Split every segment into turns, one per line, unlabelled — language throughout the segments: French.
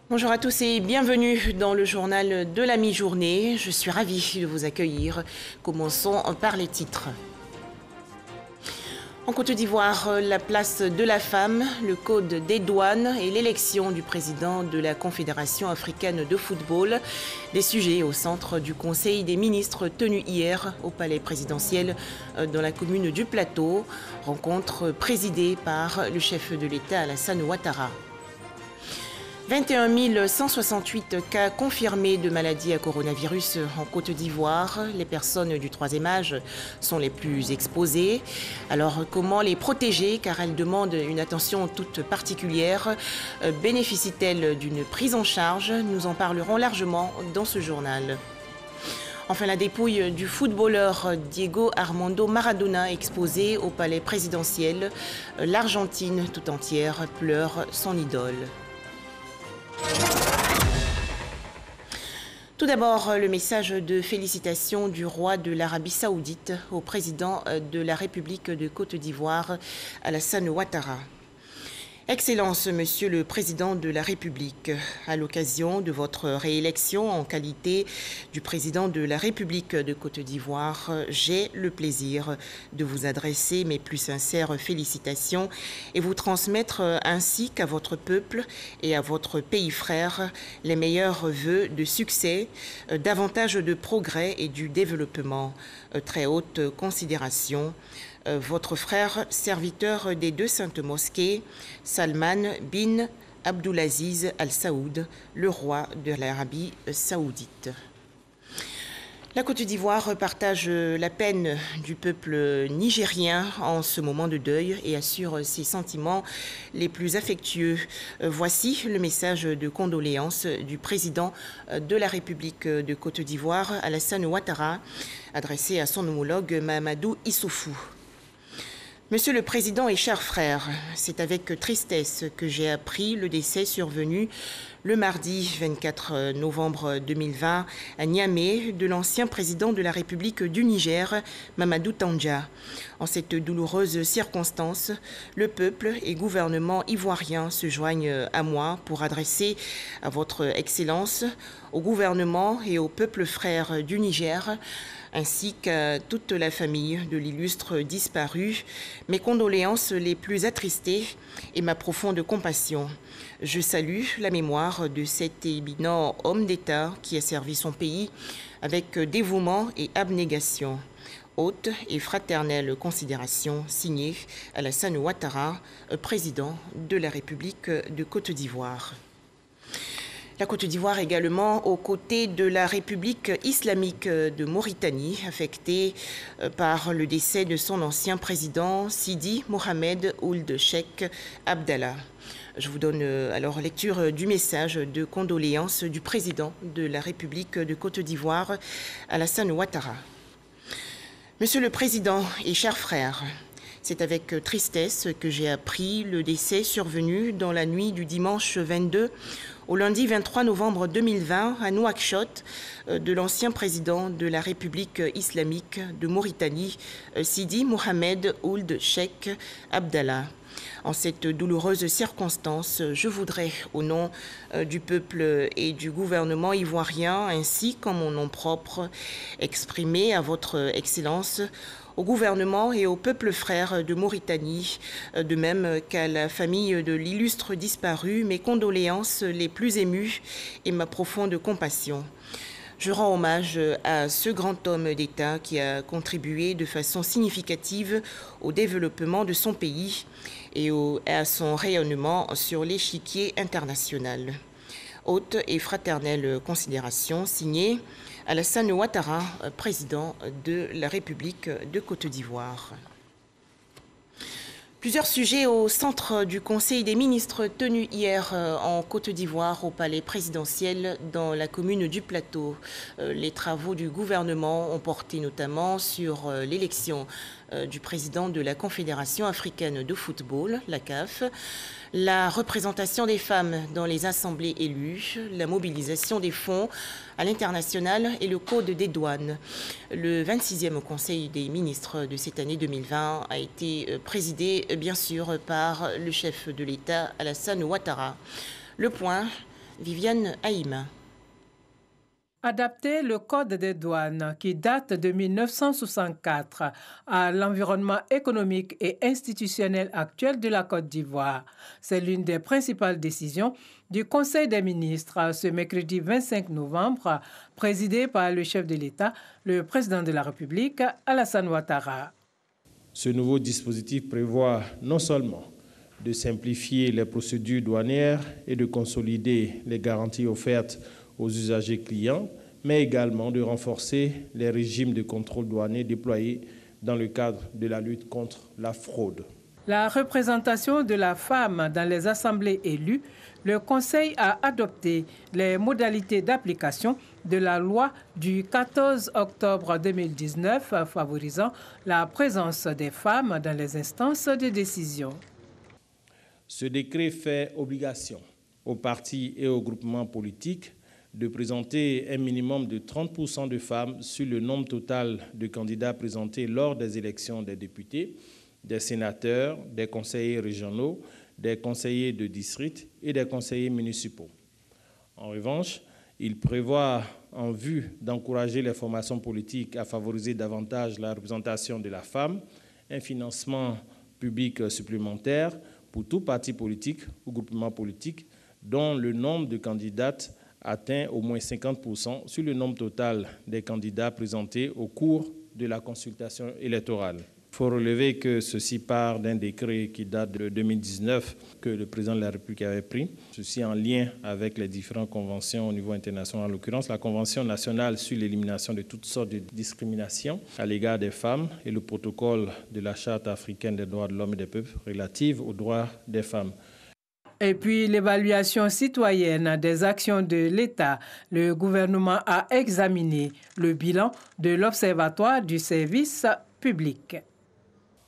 Bonjour à tous et bienvenue dans le journal de la mi-journée. Je suis ravie de vous accueillir. Commençons par les titres. En Côte d'Ivoire, la place de la femme, le code des douanes et l'élection du président de la Confédération africaine de football. Des sujets au centre du Conseil des ministres tenu hier au palais présidentiel dans la commune du Plateau. Rencontre présidée par le chef de l'État Alassane Ouattara. 21 168 cas confirmés de maladie à coronavirus en Côte d'Ivoire. Les personnes du troisième âge sont les plus exposées. Alors comment les protéger car elles demandent une attention toute particulière? Bénéficient-elles d'une prise en charge? Nous en parlerons largement dans ce journal. Enfin, la dépouille du footballeur Diego Armando Maradona exposée au palais présidentiel. L'Argentine tout entière pleure son idole. Tout d'abord, le message de félicitations du roi de l'Arabie Saoudite au président de la République de Côte d'Ivoire, Alassane Ouattara. Excellence, Monsieur le Président de la République, à l'occasion de votre réélection en qualité du Président de la République de Côte d'Ivoire, j'ai le plaisir de vous adresser mes plus sincères félicitations et vous transmettre ainsi qu'à votre peuple et à votre pays frère les meilleurs vœux de succès, davantage de progrès et du développement. Très haute considération. Votre frère, serviteur des deux saintes mosquées, Salman bin Abdulaziz Al Saoud, le roi de l'Arabie saoudite. La Côte d'Ivoire partage la peine du peuple nigérien en ce moment de deuil et assure ses sentiments les plus affectueux. Voici le message de condoléances du président de la République de Côte d'Ivoire, Alassane Ouattara, adressé à son homologue Mahamadou Issoufou. Monsieur le Président et chers frères, c'est avec tristesse que j'ai appris le décès survenu le mardi 24 novembre 2020 à Niamey de l'ancien président de la République du Niger, Mamadou Tandja. En cette douloureuse circonstance, le peuple et gouvernement ivoirien se joignent à moi pour adresser à votre Excellence, au gouvernement et au peuple frère du Niger, ainsi qu'à toute la famille de l'illustre disparu, mes condoléances les plus attristées et ma profonde compassion. Je salue la mémoire de cet éminent homme d'État qui a servi son pays avec dévouement et abnégation. Haute et fraternelle considération signée Alassane Ouattara, président de la République de Côte d'Ivoire. La Côte d'Ivoire également aux côtés de la République islamique de Mauritanie, affectée par le décès de son ancien président Sidi Mohamed Ould Cheikh Abdallah. Je vous donne alors lecture du message de condoléances du président de la République de Côte d'Ivoire, Alassane Ouattara. Monsieur le Président et chers frères, c'est avec tristesse que j'ai appris le décès survenu dans la nuit du dimanche 22 au lundi 23 novembre 2020 à Nouakchott de l'ancien président de la République islamique de Mauritanie, Sidi Mohamed Ould Cheikh Abdallah. En cette douloureuse circonstance, je voudrais, au nom du peuple et du gouvernement ivoirien, ainsi qu'en mon nom propre, exprimer à votre Excellence, au gouvernement et au peuple frère de Mauritanie, de même qu'à la famille de l'illustre disparu, mes condoléances les plus émues et ma profonde compassion. Je rends hommage à ce grand homme d'État qui a contribué de façon significative au développement de son pays et à son rayonnement sur l'échiquier international. Haute et fraternelle considération signée Alassane Ouattara, président de la République de Côte d'Ivoire. Plusieurs sujets au centre du Conseil des ministres tenu hier en Côte d'Ivoire au palais présidentiel dans la commune du Plateau. Les travaux du gouvernement ont porté notamment sur l'élection du président de la Confédération africaine de football, la CAF, la représentation des femmes dans les assemblées élues, la mobilisation des fonds à l'international et le code des douanes. Le 26e Conseil des ministres de cette année 2020 a été présidé bien sûr par le chef de l'État Alassane Ouattara. Le point Viviane Haïm.
Adapter le code des douanes qui date de 1964 à l'environnement économique et institutionnel actuel de la Côte d'Ivoire. C'est l'une des principales décisions du Conseil des ministres ce mercredi 25 novembre, présidé par le chef de l'État, le président de la République, Alassane Ouattara.
Ce nouveau dispositif prévoit non seulement de simplifier les procédures douanières et de consolider les garanties offertes aux usagers clients, mais également de renforcer les régimes de contrôle douanier déployés dans le cadre de la lutte contre la fraude.
La représentation de la femme dans les assemblées élues, le Conseil a adopté les modalités d'application de la loi du 14 octobre 2019 favorisant la présence des femmes dans les instances de décision.
Ce décret fait obligation aux partis et aux groupements politiques de présenter un minimum de 30% de femmes sur le nombre total de candidats présentés lors des élections des députés, des sénateurs, des conseillers régionaux, des conseillers de district et des conseillers municipaux. En revanche, il prévoit, en vue d'encourager les formations politiques à favoriser davantage la représentation de la femme, un financement public supplémentaire pour tout parti politique ou groupement politique dont le nombre de candidates atteint au moins 50% sur le nombre total des candidats présentés au cours de la consultation électorale. Il faut relever que ceci part d'un décret qui date de 2019 que le président de la République avait pris. Ceci en lien avec les différentes conventions au niveau international, en l'occurrence la Convention nationale sur l'élimination de toutes sortes de discriminations à l'égard des femmes et le protocole de la Charte africaine des droits de l'homme et des peuples relative aux droits des femmes.
Et puis l'évaluation citoyenne des actions de l'État. Le gouvernement a examiné le bilan de l'Observatoire du service public.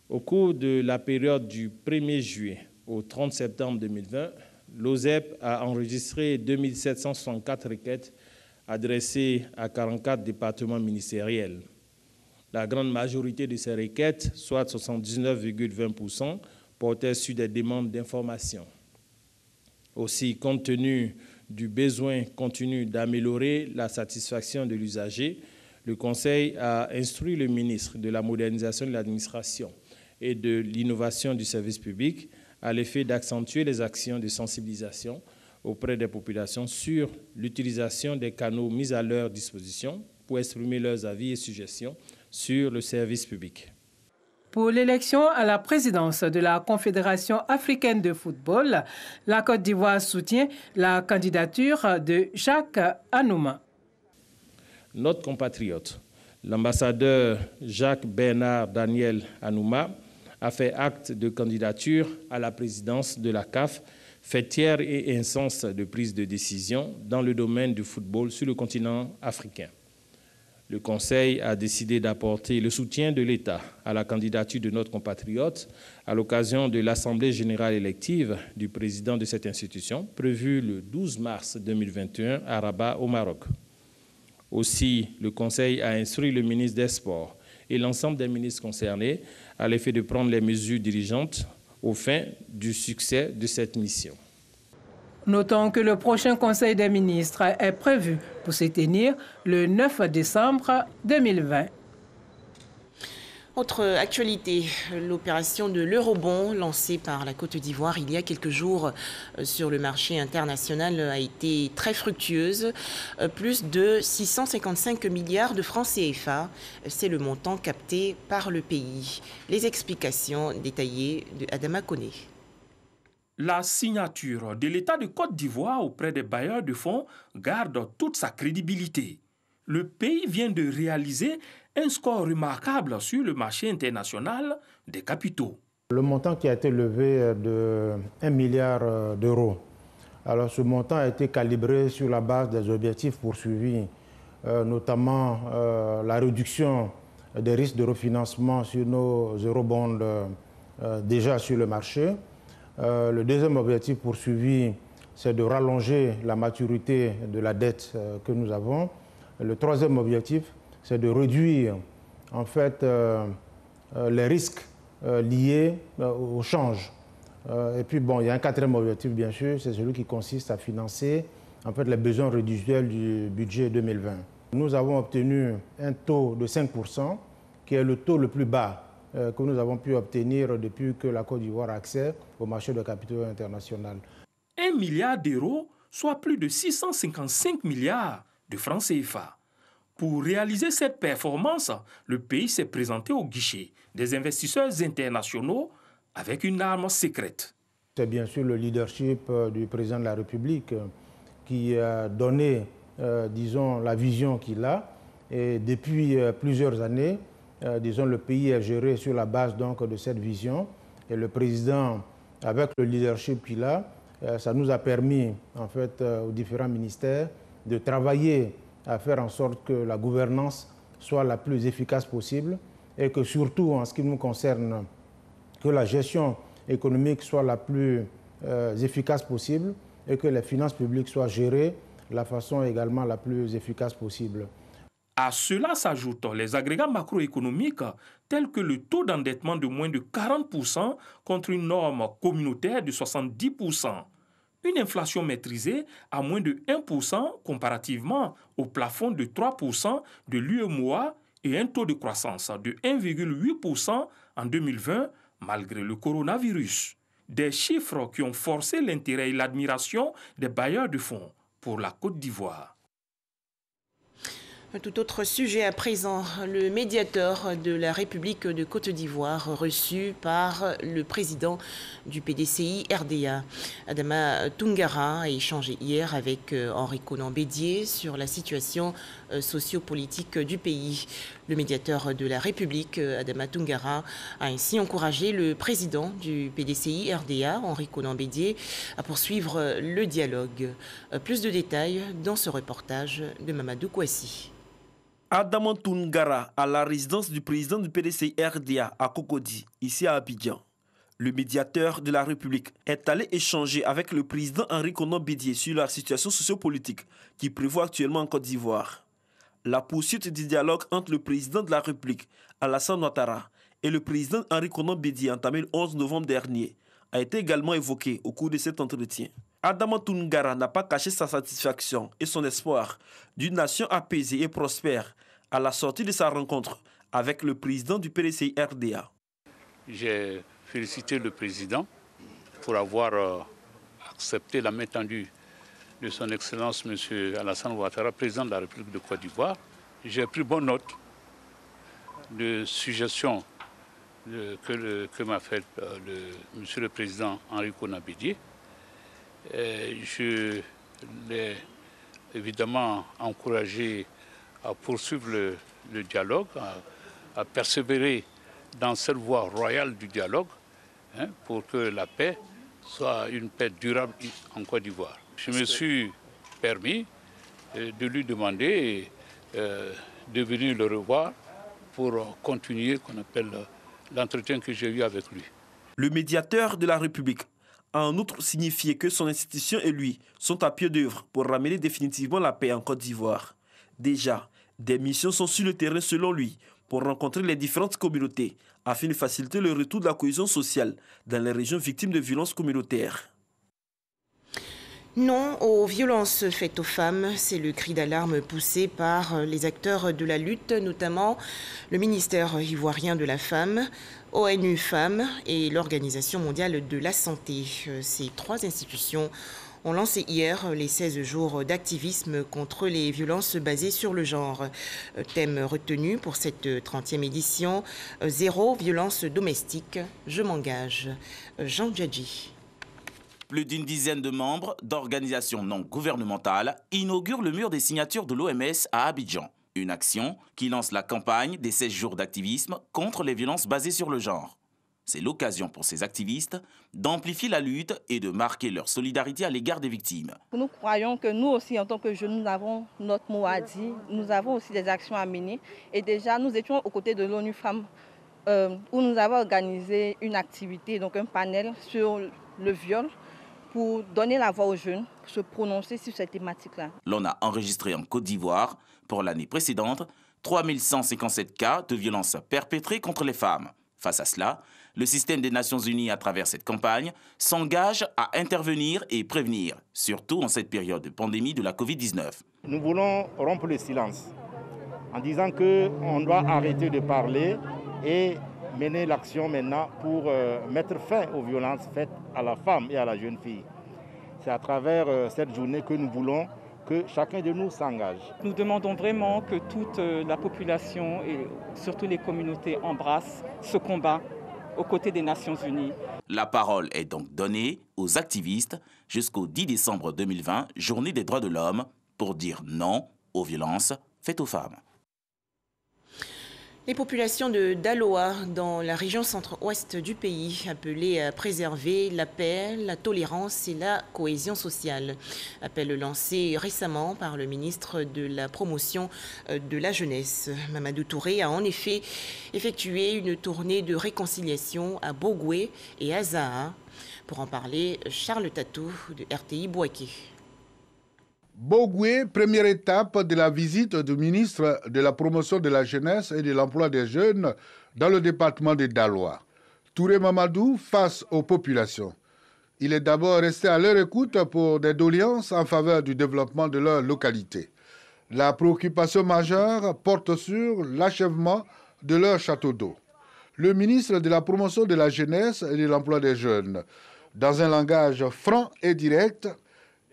Au cours de la période du 1er juillet au 30 septembre 2020, l'OSEP a enregistré 2764 requêtes adressées à 44 départements ministériels. La grande majorité de ces requêtes, soit 79,20%, portaient sur des demandes d'information. Aussi, compte tenu du besoin continu d'améliorer la satisfaction de l'usager, le Conseil a instruit le ministre de la Modernisation de l'administration et de l'innovation du service public à l'effet d'accentuer les actions de sensibilisation auprès des populations sur l'utilisation des canaux mis à leur disposition pour exprimer leurs avis et suggestions sur le service public.
Pour l'élection à la présidence de la Confédération africaine de football, la Côte d'Ivoire soutient la candidature de Jacques Anouma.
Notre compatriote, l'ambassadeur Jacques-Bernard Daniel Anouma, a fait acte de candidature à la présidence de la CAF, fêtière et instance de prise de décision dans le domaine du football sur le continent africain. Le Conseil a décidé d'apporter le soutien de l'État à la candidature de notre compatriote à l'occasion de l'Assemblée générale élective du président de cette institution, prévue le 12 mars 2021 à Rabat, au Maroc. Aussi, le Conseil a instruit le ministre des Sports et l'ensemble des ministres concernés à l'effet de prendre les mesures dirigeantes aux fins du succès de cette mission.
Notons que le prochain Conseil des ministres est prévu pour se tenir le 9 décembre 2020.
Autre actualité, l'opération de l'Eurobond lancée par la Côte d'Ivoire il y a quelques jours sur le marché international a été très fructueuse. Plus de 655 milliards de francs CFA, c'est le montant capté par le pays. Les explications détaillées de Adama Koné.
La signature de l'État de Côte d'Ivoire auprès des bailleurs de fonds garde toute sa crédibilité. Le pays vient de réaliser un score remarquable sur le marché international des capitaux.
Le montant qui a été levé de 1 milliard d'euros. Alors ce montant a été calibré sur la base des objectifs poursuivis, notamment la réduction des risques de refinancement sur nos eurobonds déjà sur le marché. Le deuxième objectif poursuivi, c'est de rallonger la maturité de la dette que nous avons. Le troisième objectif, c'est de réduire en fait les risques liés au change. Et puis bon, il y a un quatrième objectif bien sûr, c'est celui qui consiste à financer en fait, les besoins résiduels du budget 2020. Nous avons obtenu un taux de 5%, qui est le taux le plus bas que nous avons pu obtenir depuis que la Côte d'Ivoire a accès au marché de capitaux international.
1 milliard d'euros, soit plus de 655 milliards de francs CFA. Pour réaliser cette performance, le pays s'est présenté au guichet des investisseurs internationaux avec une arme secrète.
C'est bien sûr le leadership du président de la République qui a donné, disons, la vision qu'il a. Et depuis plusieurs années, disons, le pays est géré sur la base donc, de cette vision. Et le président, avec le leadership qu'il a, ça nous a permis, en fait, aux différents ministères de travailler à faire en sorte que la gouvernance soit la plus efficace possible et que surtout, en ce qui nous concerne, que la gestion économique soit la plus efficace possible et que les finances publiques soient gérées de la façon également la plus efficace possible.
À cela s'ajoutent les agrégats macroéconomiques tels que le taux d'endettement de moins de 40% contre une norme communautaire de 70%. Une inflation maîtrisée à moins de 1% comparativement au plafond de 3% de l'UEMOA et un taux de croissance de 1,8% en 2020 malgré le coronavirus. Des chiffres qui ont forcé l'intérêt et l'admiration des bailleurs de fonds pour la Côte d'Ivoire.
Un tout autre sujet à présent, le médiateur de la République de Côte d'Ivoire reçu par le président du PDCI RDA. Adama Toungara a échangé hier avec Henri Konan Bédié sur la situation sociopolitique du pays. Le médiateur de la République, Adama Toungara, a ainsi encouragé le président du PDCI RDA, Henri Konan Bédié, à poursuivre le dialogue. Plus de détails dans ce reportage de Mamadou Kouassi.
Adama Toungara à la résidence du président du PDCI RDA à Cocody, ici à Abidjan. Le médiateur de la République est allé échanger avec le président Henri Konan Bédié sur la situation sociopolitique qui prévaut actuellement en Côte d'Ivoire. La poursuite du dialogue entre le président de la République, Alassane Ouattara, et le président Henri Konan Bédié entamé le 11 novembre dernier a été également évoquée au cours de cet entretien. Adama Toungara n'a pas caché sa satisfaction et son espoir d'une nation apaisée et prospère à la sortie de sa rencontre avec le président du PDCI RDA.
J'ai félicité le président pour avoir accepté la main tendue de son Excellence M. Alassane Ouattara, président de la République de Côte d'Ivoire. J'ai pris bonne note de suggestions que m'a fait M. le Président Henri Konan Bédié. Je l'ai évidemment encouragé à poursuivre le dialogue, à persévérer dans cette voie royale du dialogue, pour que la paix soit une paix durable en Côte d'Ivoire. Je me suis permis de lui demander de venir le revoir pour continuer qu'on appelle l'entretien que j'ai eu avec lui.
Le médiateur de la République a en outre signifié que son institution et lui sont à pied d'œuvre pour ramener définitivement la paix en Côte d'Ivoire. Déjà, des missions sont sur le terrain selon lui pour rencontrer les différentes communautés afin de faciliter le retour de la cohésion sociale dans les régions victimes de violences communautaires.
Non aux violences faites aux femmes, c'est le cri d'alarme poussé par les acteurs de la lutte, notamment le ministère ivoirien de la femme, ONU Femmes et l'Organisation mondiale de la santé. Ces trois institutions ont lancé hier les 16 jours d'activisme contre les violences basées sur le genre. Thème retenu pour cette 30e édition, zéro violence domestique, je m'engage. Jean Djadji.
Plus d'une dizaine de membres d'organisations non gouvernementales inaugurent le mur des signatures de l'OMS à Abidjan. Une action qui lance la campagne des 16 jours d'activisme contre les violences basées sur le genre. C'est l'occasion pour ces activistes d'amplifier la lutte et de marquer leur solidarité à l'égard des victimes.
Nous croyons que nous aussi, en tant que jeunes, nous avons notre mot à dire, nous avons aussi des actions à mener. Et déjà, nous étions aux côtés de l'ONU Femmes, où nous avons organisé une activité, donc un panel sur le viol, pour donner la voix aux jeunes, pour se prononcer sur cette thématique-là.
L'on a enregistré en Côte d'Ivoire, pour l'année précédente, 3157 cas de violences perpétrées contre les femmes. Face à cela, le système des Nations Unies, à travers cette campagne, s'engage à intervenir et prévenir, surtout en cette période de pandémie de la Covid-19.
Nous voulons rompre le silence en disant qu'on doit arrêter de parler et mener l'action maintenant pour mettre fin aux violences faites à la femme et à la jeune fille. C'est à travers cette journée que nous voulons que chacun de nous s'engage.
Nous demandons vraiment que toute la population et surtout les communautés embrassent ce combat aux côtés des Nations Unies.
La parole est donc donnée aux activistes jusqu'au 10 décembre 2020, journée des droits de l'homme, pour dire non aux violences faites aux femmes.
Les populations de Daloa, dans la région centre-ouest du pays, appelées à préserver la paix, la tolérance et la cohésion sociale. Appel lancé récemment par le ministre de la Promotion de la Jeunesse. Mamadou Touré a en effet effectué une tournée de réconciliation à Bogoué et à Zaha. Pour en parler, Charles Tatou de RTI Bouaké.
Bogoué, première étape de la visite du ministre de la Promotion de la Jeunesse et de l'Emploi des Jeunes dans le département de Daloa. Touré Mamadou face aux populations. Il est d'abord resté à leur écoute pour des doléances en faveur du développement de leur localité. La préoccupation majeure porte sur l'achèvement de leur château d'eau. Le ministre de la Promotion de la Jeunesse et de l'Emploi des Jeunes, dans un langage franc et direct,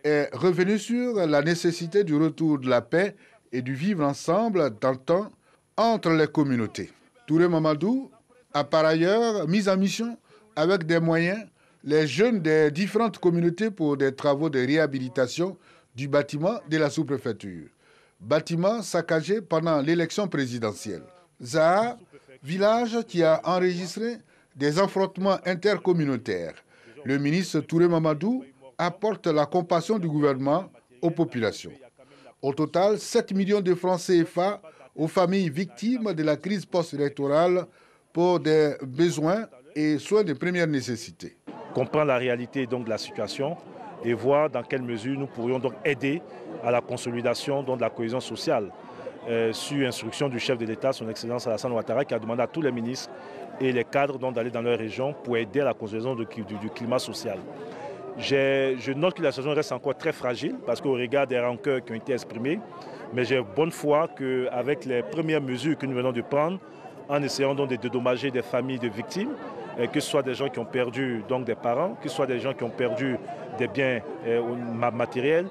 est revenu sur la nécessité du retour de la paix et du vivre ensemble d'antan entre les communautés. Touré Mamadou a par ailleurs mis en mission avec des moyens les jeunes des différentes communautés pour des travaux de réhabilitation du bâtiment de la sous-préfecture. Bâtiment saccagé pendant l'élection présidentielle. Zaha, village qui a enregistré des affrontements intercommunautaires. Le ministre Touré Mamadou apporte la compassion du gouvernement aux populations. Au total, 7 millions de francs CFA aux familles victimes de la crise post-électorale pour des besoins et soins de première nécessité.
Comprendre la réalité donc de la situation et voir dans quelle mesure nous pourrions donc aider à la consolidation donc de la cohésion sociale. Sur instruction du chef de l'État, son Excellence Alassane Ouattara, qui a demandé à tous les ministres et les cadres d'aller dans leur région pour aider à la consolidation du climat social. Je note que la situation reste encore très fragile parce qu'au regard des rancœurs qui ont été exprimées, mais j'ai bonne foi qu'avec les premières mesures que nous venons de prendre, en essayant donc de dédommager des familles de victimes, que ce soit des gens qui ont perdu donc des parents, que ce soit des gens qui ont perdu des biens matériels,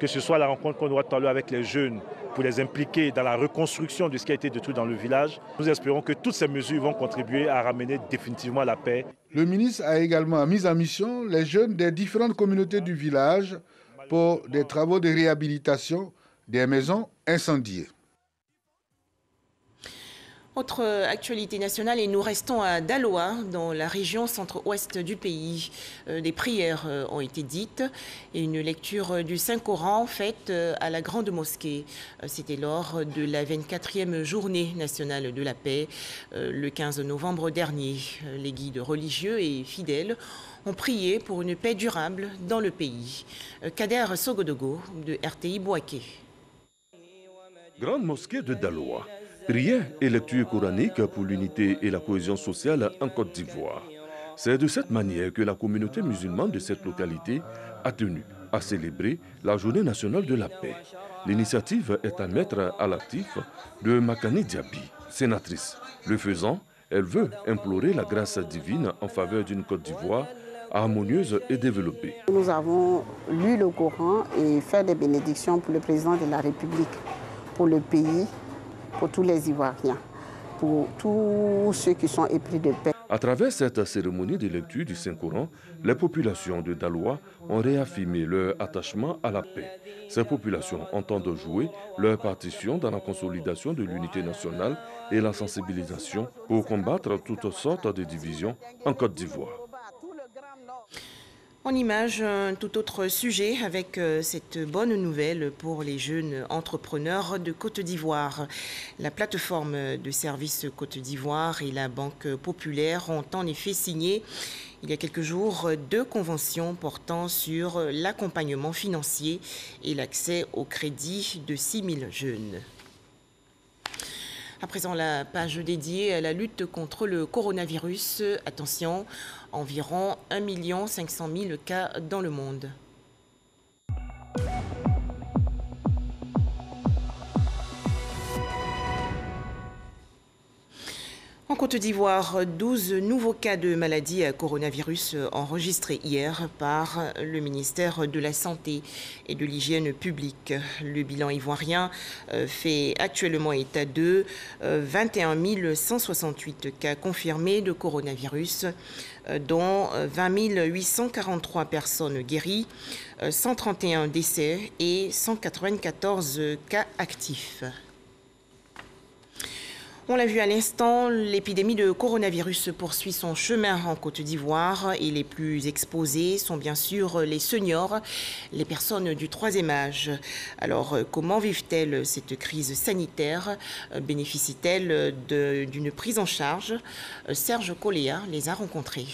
que ce soit la rencontre qu'on aura tout à l'heure avec les jeunes pour les impliquer dans la reconstruction de ce qui a été détruit dans le village. Nous espérons que toutes ces mesures vont contribuer à ramener définitivement la paix.
Le ministre a également mis en mission les jeunes des différentes communautés du village pour des travaux de réhabilitation des maisons incendiées.
Autre actualité nationale, et nous restons à Daloa, dans la région centre-ouest du pays. Des prières ont été dites et une lecture du Saint-Coran faite à la Grande Mosquée. C'était lors de la 24e journée nationale de la paix, le 15 novembre dernier. Les guides religieux et fidèles ont prié pour une paix durable dans le pays. Kader Sogodogo de RTI Bouaké.
Grande Mosquée de Daloa. Prière et lecture coranique pour l'unité et la cohésion sociale en Côte d'Ivoire. C'est de cette manière que la communauté musulmane de cette localité a tenu à célébrer la Journée nationale de la paix. L'initiative est à mettre à l'actif de Makani Diaby, sénatrice. Le faisant, elle veut implorer la grâce divine en faveur d'une Côte d'Ivoire harmonieuse et développée.
Nous avons lu le Coran et fait des bénédictions pour le président de la République, pour le pays, pour tous les Ivoiriens, pour tous ceux qui sont épris de paix.
À travers cette cérémonie de lecture du Saint-Coran, les populations de Daloa ont réaffirmé leur attachement à la paix. Ces populations entendent jouer leur partition dans la consolidation de l'unité nationale et la sensibilisation pour combattre toutes sortes de divisions en Côte d'Ivoire.
En image, un tout autre sujet avec cette bonne nouvelle pour les jeunes entrepreneurs de Côte d'Ivoire. La plateforme de services Côte d'Ivoire et la Banque Populaire ont en effet signé il y a quelques jours 2 conventions portant sur l'accompagnement financier et l'accès au crédit de 6 000 jeunes. À présent, la page dédiée à la lutte contre le coronavirus. Attention, environ 1 500 000 cas dans le monde. En Côte d'Ivoire, 12 nouveaux cas de maladie à coronavirus enregistrés hier par le ministère de la Santé et de l'Hygiène publique. Le bilan ivoirien fait actuellement état de 21 168 cas confirmés de coronavirus, dont 20 843 personnes guéries, 131 décès et 194 cas actifs. On l'a vu à l'instant, l'épidémie de coronavirus poursuit son chemin en Côte d'Ivoire et les plus exposés sont bien sûr les seniors, les personnes du troisième âge. Alors, comment vivent-elles cette crise sanitaire? Bénéficient-elles d'une prise en charge? Serge Coléa les a rencontrés.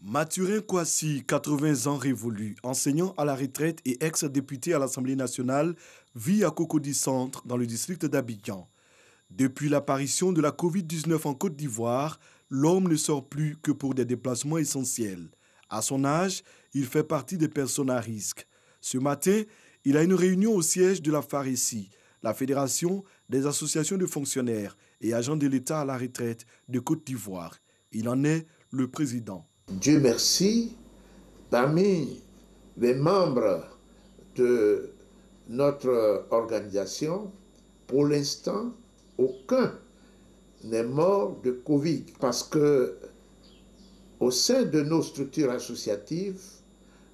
Mathurin Kouassi, 80 ans révolus, enseignant à la retraite et ex-député à l'Assemblée nationale, vit à Cocody Centre, dans le district d'Abidjan. Depuis l'apparition de la Covid-19 en Côte d'Ivoire, l'homme ne sort plus que pour des déplacements essentiels. À son âge, il fait partie des personnes à risque. Ce matin, il a une réunion au siège de la FARECI, la Fédération des associations de fonctionnaires et agents de l'État à la retraite de Côte d'Ivoire. Il en est le président.
Dieu merci, parmi les membres de notre organisation, pour l'instant, aucun n'est mort de Covid parce que au sein de nos structures associatives,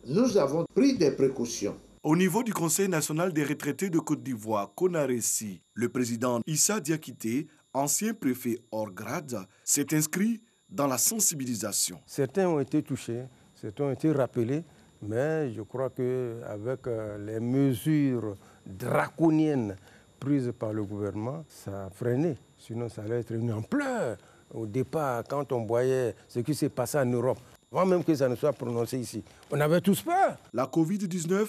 nous avons pris des précautions.
Au niveau du Conseil national des retraités de Côte d'Ivoire, CONARECI, le président Issa Diakité, ancien préfet hors grade, s'est inscrit dans la sensibilisation.
Certains ont été touchés, certains ont été rappelés, mais je crois qu'avec les mesures draconiennes prises par le gouvernement, ça a freiné. Sinon, ça allait être une ampleur. Au départ, quand on voyait ce qui s'est passé en Europe, avant même que ça ne soit prononcé ici, on avait tous peur.
La Covid-19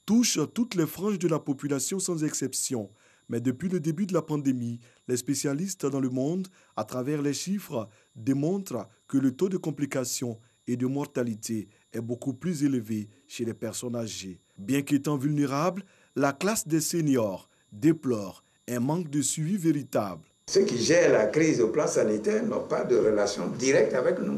touche toutes les franges de la population sans exception. Mais depuis le début de la pandémie, les spécialistes dans le monde, à travers les chiffres, démontrent que le taux de complications et de mortalité est beaucoup plus élevé chez les personnes âgées. Bien qu'étant vulnérables, la classe des seniors déplore un manque de suivi véritable.
Ceux qui gèrent la crise au plan sanitaire n'ont pas de relation directe avec nous.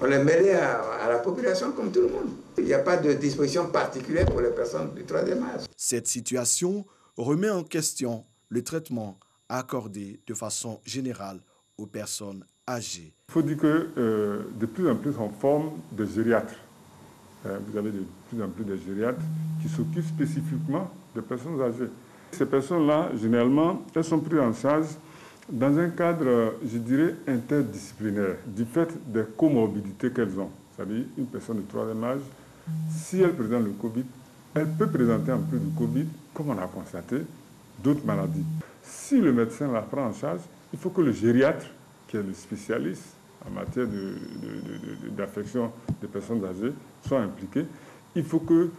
On est mêlé à la population comme tout le monde. Il n'y a pas de disposition particulière pour les personnes du troisième âge.
Cette situation remet en question le traitement accordé de façon générale aux personnes âgées.
Il faut dire que de plus en plus on forme des gériatres. Vous avez de plus en plus de gériatres qui s'occupent spécifiquement des personnes âgées. Ces personnes-là, généralement, elles sont prises en charge dans un cadre, je dirais, interdisciplinaire, du fait des comorbidités qu'elles ont. C'est-à-dire, une personne de troisième âge, si elle présente le Covid, elle peut présenter en plus du Covid, comme on a constaté, d'autres maladies. Si le médecin la prend en charge, il faut que le gériatre, qui est le spécialiste en matière d'affection des personnes âgées, soit impliqué. Il faut que,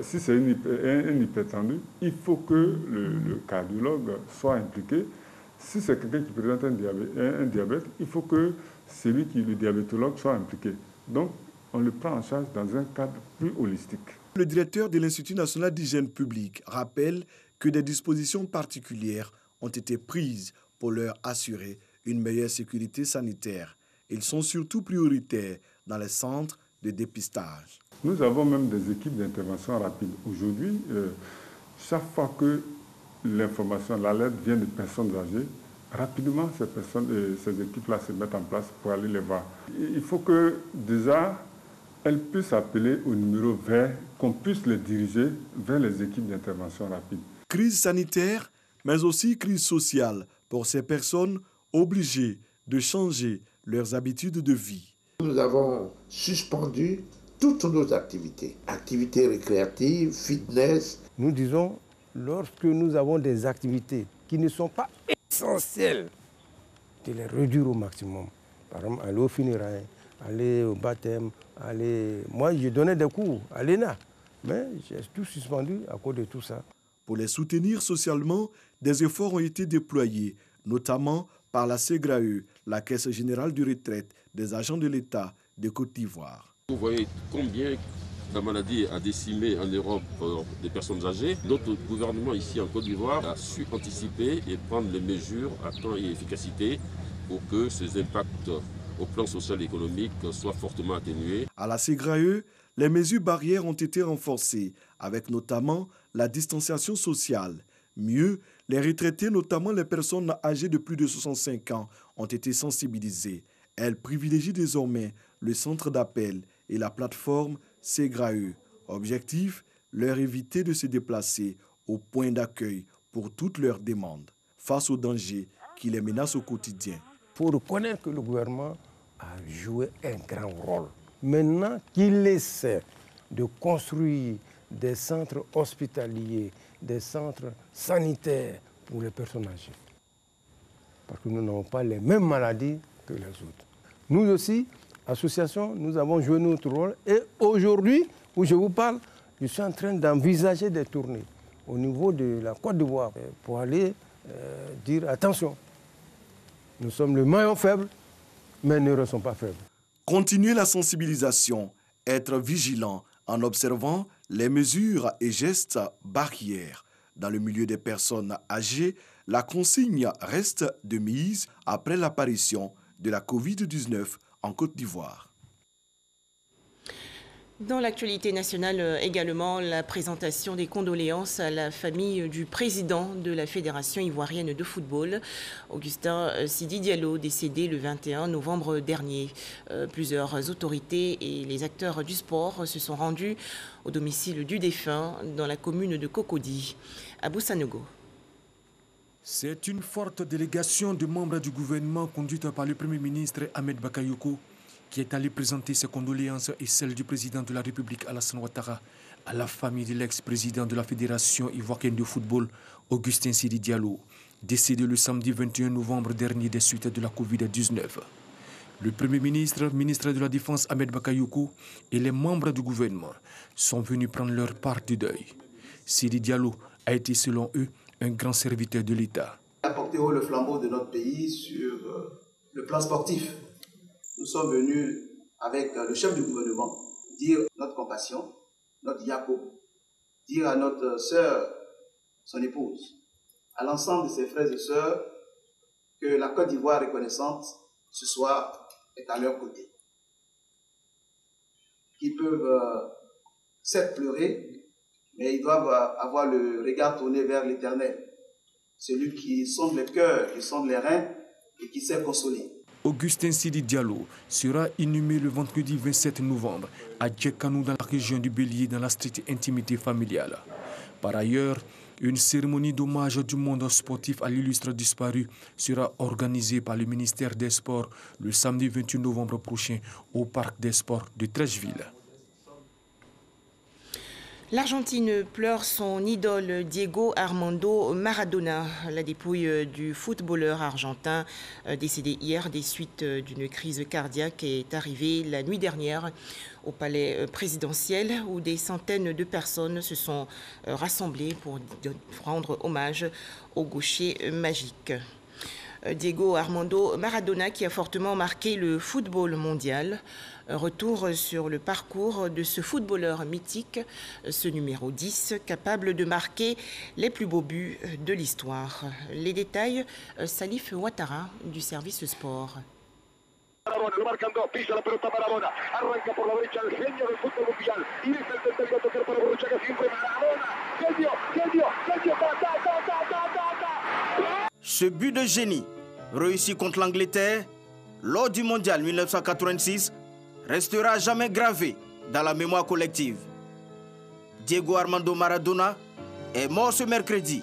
si c'est un hypertendu, il faut que le cardiologue soit impliqué. Si c'est quelqu'un qui présente un diabète, il faut que le diabétologue soit impliqué. Donc, on le prend en charge dans un cadre plus holistique.
Le directeur de l'Institut national d'hygiène publique rappelle que des dispositions particulières ont été prises pour leur assurer une meilleure sécurité sanitaire. Ils sont surtout prioritaires dans les centres de dépistage.
Nous avons même des équipes d'intervention rapide. Aujourd'hui, chaque fois que l'information, l'alerte vient de personnes âgées, rapidement ces équipes-là se mettent en place pour aller les voir. Il faut que déjà, elles puissent appeler au numéro vert, qu'on puisse les diriger vers les équipes d'intervention rapide.
Crise sanitaire, mais aussi crise sociale pour ces personnes obligées de changer leurs habitudes de vie.
Nous avons suspendu toutes nos activités, activités récréatives, fitness.
Nous disons, lorsque nous avons des activités qui ne sont pas essentielles, de les réduire au maximum. Par exemple, aller au funérailles, aller au baptême, aller... Moi, j'ai donné des cours à l'ENA, mais j'ai tout suspendu à cause de tout ça.
Pour les soutenir socialement, des efforts ont été déployés, notamment par la CEGRAE, la Caisse générale de retraite des agents de l'État de Côte d'Ivoire.
Vous voyez combien la maladie a décimé en Europe des personnes âgées. Notre gouvernement ici en Côte d'Ivoire a su anticiper et prendre les mesures à temps et efficacité pour que ces impacts au plan social et économique soient fortement atténués.
À la CEGRAE, les mesures barrières ont été renforcées, avec notamment la distanciation sociale. Mieux, les retraités, notamment les personnes âgées de plus de 65 ans, ont été sensibilisées. Elles privilégient désormais le centre d'appel et la plateforme CEGRAE. Objectif, leur éviter de se déplacer au point d'accueil pour toutes leurs demandes, face aux dangers qui les menacent au quotidien.
Il faut reconnaître que le gouvernement a joué un grand rôle. Maintenant qu'il essaie de construire des centres hospitaliers, des centres sanitaires pour les personnes âgées, parce que nous n'avons pas les mêmes maladies que les autres. Nous aussi, association, nous avons joué notre rôle et aujourd'hui, où je vous parle, je suis en train d'envisager des tournées au niveau de la Côte d'Ivoire pour aller dire attention, nous sommes le maillon faible, mais ne restons pas faibles.
Continuer la sensibilisation, être vigilant en observant les mesures et gestes barrières. Dans le milieu des personnes âgées, la consigne reste de mise après l'apparition de la Covid-19 en Côte d'Ivoire.
Dans l'actualité nationale également, la présentation des condoléances à la famille du président de la Fédération ivoirienne de football, Augustin Sidi Diallo, décédé le 21 novembre dernier. Plusieurs autorités et les acteurs du sport se sont rendus au domicile du défunt dans la commune de Cocody, à Boussanogo.
C'est une forte délégation de membres du gouvernement conduite par le Premier ministre Ahmed Bakayoko qui est allé présenter ses condoléances et celles du président de la République Alassane Ouattara à la famille de l'ex-président de la Fédération ivoirienne de football, Augustin Sidi Diallo, décédé le samedi 21 novembre dernier des suites de la Covid-19. Le Premier ministre, ministre de la Défense Ahmed Bakayoko et les membres du gouvernement sont venus prendre leur part du deuil. Sidi Diallo a été, selon eux, un grand serviteur de l'État.
Il a porté haut le flambeau de notre pays sur le plan sportif. Nous sommes venus avec le chef du gouvernement dire notre compassion, notre diapo, dire à notre sœur, son épouse, à l'ensemble de ses frères et sœurs que la Côte d'Ivoire reconnaissante ce soir est à leur côté. Qu'ils peuvent certes pleurer, mais ils doivent avoir le regard tourné vers l'Éternel, celui qui sonde les cœurs, qui sonde les reins et qui sait consoler.
Augustin Sidi Diallo sera inhumé le vendredi 27 novembre à Djekanou dans la région du Bélier dans la stricte intimité familiale. Par ailleurs, une cérémonie d'hommage du monde sportif à l'illustre disparu sera organisée par le ministère des Sports le samedi 28 novembre prochain au Parc des Sports de Treichville.
L'Argentine pleure son idole Diego Armando Maradona. La dépouille du footballeur argentin décédé hier des suites d'une crise cardiaque est arrivée la nuit dernière au palais présidentiel où des centaines de personnes se sont rassemblées pour rendre hommage au gaucher magique. Diego Armando Maradona qui a fortement marqué le football mondial. Retour sur le parcours de ce footballeur mythique, ce numéro 10, capable de marquer les plus beaux buts de l'histoire. Les détails, Salif Ouattara du service sport.
Lo marcan dos, pisa la pelota Maradona, arranca por la derecha el genio del fútbol mundial, y es el tercero a tocar para Borruchaga, siempre Maradona, genio, ta.
Ce but de génie, réussi contre l'Angleterre, lors du mondial 1986, restera à jamais gravé dans la mémoire collective. Diego Armando Maradona est mort ce mercredi,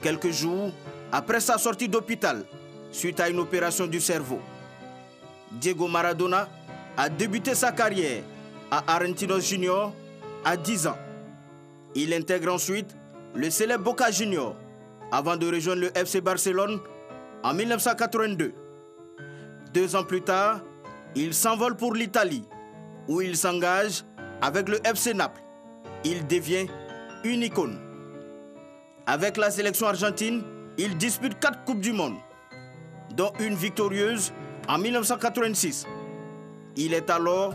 quelques jours après sa sortie d'hôpital suite à une opération du cerveau. Diego Maradona a débuté sa carrière à Argentinos Juniors à 10 ans. Il intègre ensuite le célèbre Boca Juniors avant de rejoindre le FC Barcelone en 1982. 2 ans plus tard, il s'envole pour l'Italie, où il s'engage avec le FC Naples. Il devient une icône.
Avec la sélection argentine, il dispute 4 Coupes du Monde, dont une victorieuse en 1986. Il est alors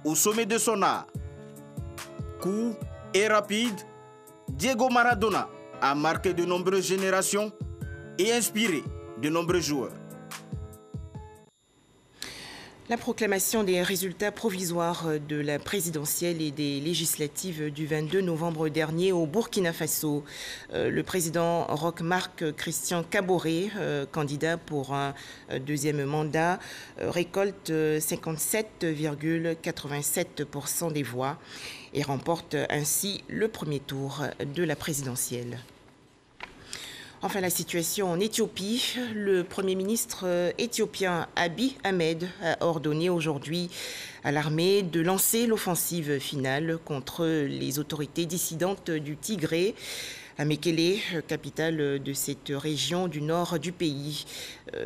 au sommet de son art. Court et rapide, Diego Maradona a marqué de nombreuses générations et inspiré de nombreux joueurs.
La proclamation des résultats provisoires de la présidentielle et des législatives du 22 novembre dernier au Burkina Faso. Le président Roch-Marc Christian Kaboré, candidat pour un deuxième mandat, récolte 57,87% des voix et remporte ainsi le premier tour de la présidentielle. Enfin, la situation en Éthiopie. Le Premier ministre éthiopien Abiy Ahmed a ordonné aujourd'hui à l'armée de lancer l'offensive finale contre les autorités dissidentes du Tigré, à Mekele, capitale de cette région du nord du pays.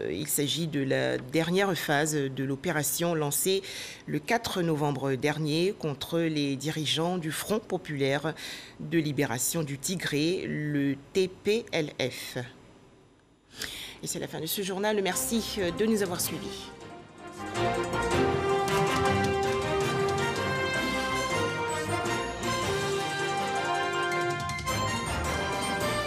Il s'agit de la dernière phase de l'opération lancée le 4 novembre dernier contre les dirigeants du Front populaire de libération du Tigré, le TPLF. Et c'est la fin de ce journal. Merci de nous avoir suivis.